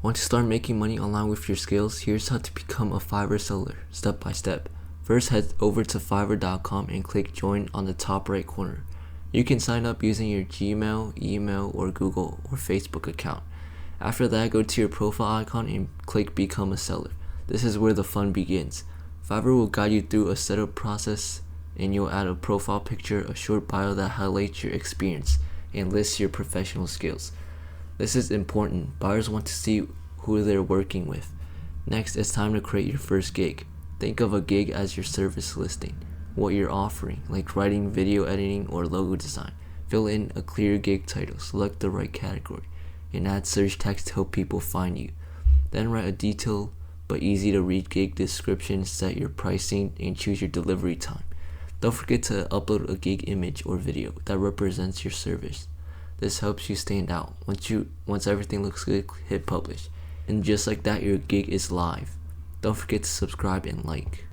Want to start making money online with your skills? Here's how to become a Fiverr seller, step by step. First, head over to fiverr.com and click join on the top right corner. You can sign up using your Gmail, email, or Google or Facebook account. After that, go to your profile icon and click become a seller. This is where the fun begins. Fiverr will guide you through a setup process, and you'll add a profile picture, a short bio that highlights your experience, and lists your professional skills. This is important. Buyers want to see who they're working with. Next, it's time to create your first gig. Think of a gig as your service listing, what you're offering, like writing, video editing, or logo design. Fill in a clear gig title, select the right category, and add search text to help people find you. Then write a detailed but easy to read gig description, set your pricing, and choose your delivery time. Don't forget to upload a gig image or video that represents your service. This helps you stand out. Once everything looks good, hit publish. And just like that, your gig is live. Don't forget to subscribe and like.